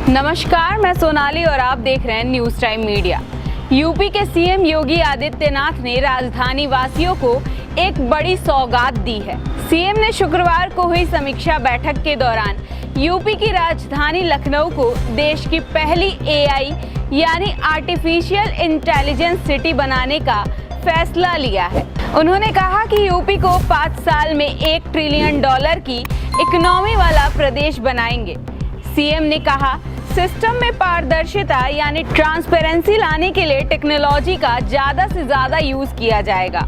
नमस्कार, मैं सोनाली और आप देख रहे हैं न्यूज टाइम मीडिया। यूपी के सीएम योगी आदित्यनाथ ने राजधानी वासियों को एक बड़ी सौगात दी है। सीएम ने शुक्रवार को हुई समीक्षा बैठक के दौरान यूपी की राजधानी लखनऊ को देश की पहली एआई यानी आर्टिफिशियल इंटेलिजेंस सिटी बनाने का फैसला लिया है। उन्होंने कहा कि यूपी को 5 साल में $1 ट्रिलियन की इकोनॉमी वाला प्रदेश बनाएंगे। सीएम ने कहा, सिस्टम में पारदर्शिता यानी ट्रांसपेरेंसी लाने के लिए टेक्नोलॉजी का ज्यादा से ज्यादा यूज किया जाएगा।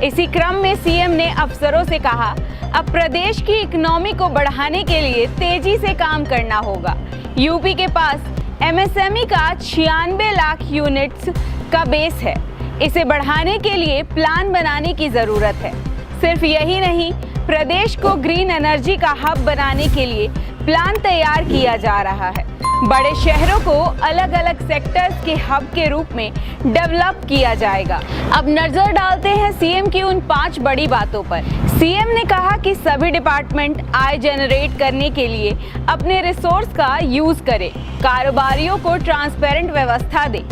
इसी क्रम में सीएम ने अफसरों से कहा, अब प्रदेश की इकोनॉमी को बढ़ाने के लिए तेजी से काम करना होगा। यूपी के पास एमएसएमई का 96 लाख यूनिट्स का बेस है। इसे बढ़ाने के लिए प्लान बनाने की जरूरत है। सिर्फ यही नहीं, प्रदेश को ग्रीन एनर्जी का हब बनाने के लिए प्लान तैयार किया जा रहा है। बड़े शहरों को अलग अलग सेक्टर्स के हब के रूप में डेवलप किया जाएगा। अब नजर डालते हैं सीएम की उन 5 बड़ी बातों पर। सीएम ने कहा कि सभी डिपार्टमेंट आय जनरेट करने के लिए अपने रिसोर्स का यूज करें, कारोबारियों को ट्रांसपेरेंट व्यवस्था दें,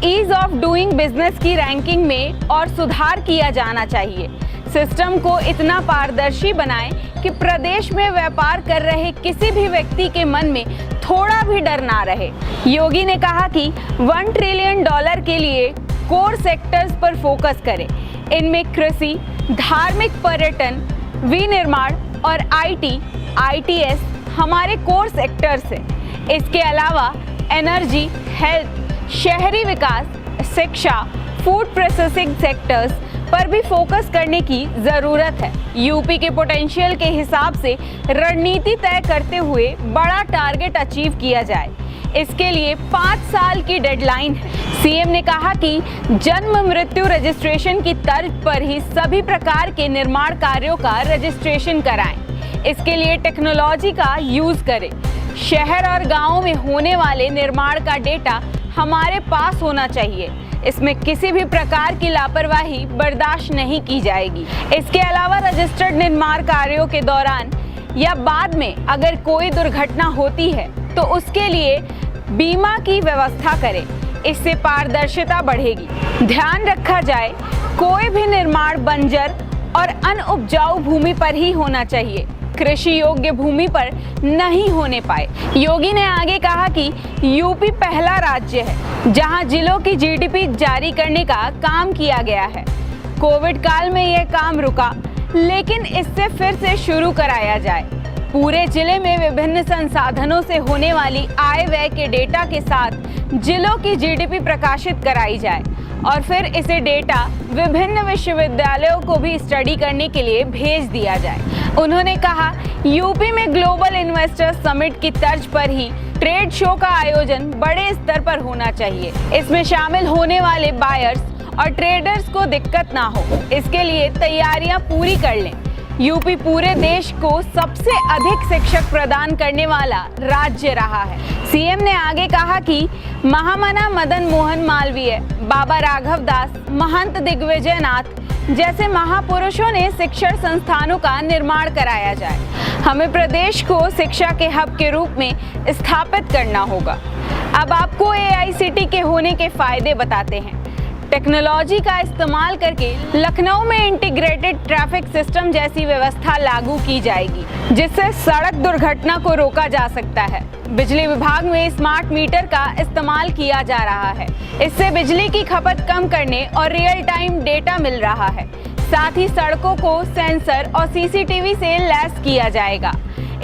ईज ऑफ डूइंग बिजनेस की रैंकिंग में और सुधार किया जाना चाहिए। सिस्टम को इतना पारदर्शी बनाएं कि प्रदेश में व्यापार कर रहे किसी भी व्यक्ति के मन में थोड़ा भी डर ना रहे। योगी ने कहा कि $1 ट्रिलियन के लिए कोर सेक्टर्स पर फोकस करें। इनमें कृषि, धार्मिक, पर्यटन, विनिर्माण और आईटीएस हमारे कोर सेक्टर्स हैं। इसके अलावा एनर्जी, हेल्थ, शहरी विकास, शिक्षा, फूड प्रोसेसिंग सेक्टर्स पर भी फोकस करने की जरूरत है। यूपी के पोटेंशियल के हिसाब से रणनीति तय करते हुए बड़ा टारगेट अचीव किया जाए। इसके लिए 5 साल की डेडलाइन है। सीएम ने कहा कि जन्म मृत्यु रजिस्ट्रेशन की तर्ज पर ही सभी प्रकार के निर्माण कार्यों का रजिस्ट्रेशन कराएं। इसके लिए टेक्नोलॉजी का यूज करें। शहर और गाँव में होने वाले निर्माण का डेटा हमारे पास होना चाहिए। इसमें किसी भी प्रकार की लापरवाही बर्दाश्त नहीं की जाएगी। इसके अलावा रजिस्टर्ड निर्माण कार्यों के दौरान या बाद में अगर कोई दुर्घटना होती है तो उसके लिए बीमा की व्यवस्था करें। इससे पारदर्शिता बढ़ेगी। ध्यान रखा जाए, कोई भी निर्माण बंजर और अनउपजाऊ भूमि पर ही होना चाहिए, कृषि योग्य भूमि पर नहीं होने पाए। योगी ने आगे कहा कि यूपी पहला राज्य है जहां जिलों की जीडीपी जारी करने का काम किया गया है। कोविड काल में यह काम रुका, लेकिन इससे फिर से शुरू कराया जाए। पूरे जिले में विभिन्न संसाधनों से होने वाली आय व्यय के डेटा के साथ जिलों की जीडीपी प्रकाशित कराई जाए और फिर इसे डेटा विभिन्न विश्वविद्यालयों को भी स्टडी करने के लिए भेज दिया जाए। उन्होंने कहा, यूपी में ग्लोबल इन्वेस्टर समिट की तर्ज पर ही ट्रेड शो का आयोजन बड़े स्तर पर होना चाहिए। इसमें शामिल होने वाले बायर्स और ट्रेडर्स को दिक्कत ना हो, इसके लिए तैयारियां पूरी कर लें। यूपी पूरे देश को सबसे अधिक शिक्षक प्रदान करने वाला राज्य रहा है। सीएम ने आगे कहा कि महामना मदन मोहन मालवीय, बाबा राघव दास, महंत दिग्विजय नाथ जैसे महापुरुषों ने शिक्षण संस्थानों का निर्माण कराया जाए। हमें प्रदेश को शिक्षा के हब के रूप में स्थापित करना होगा। अब आपको एआईसीटी के होने के फायदे बताते हैं। टेक्नोलॉजी का इस्तेमाल करके लखनऊ में इंटीग्रेटेड ट्रैफिक सिस्टम जैसी व्यवस्था लागू की जाएगी, जिससे सड़क दुर्घटना को रोका जा सकता है। बिजली विभाग में स्मार्ट मीटर का इस्तेमाल किया जा रहा है। इससे बिजली की खपत कम करने और रियल टाइम डेटा मिल रहा है। साथ ही सड़कों को सेंसर और सीसीटीवी से लैस किया जाएगा।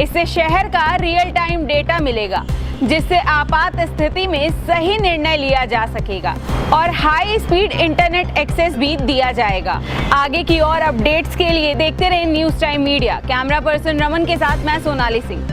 इससे शहर का रियल टाइम डेटा मिलेगा, जिससे आपात स्थिति में सही निर्णय लिया जा सकेगा और हाई स्पीड इंटरनेट एक्सेस भी दिया जाएगा। आगे की और अपडेट्स के लिए देखते रहें news time media. Camera person Raman के साथ मैं सोनाली सिंह।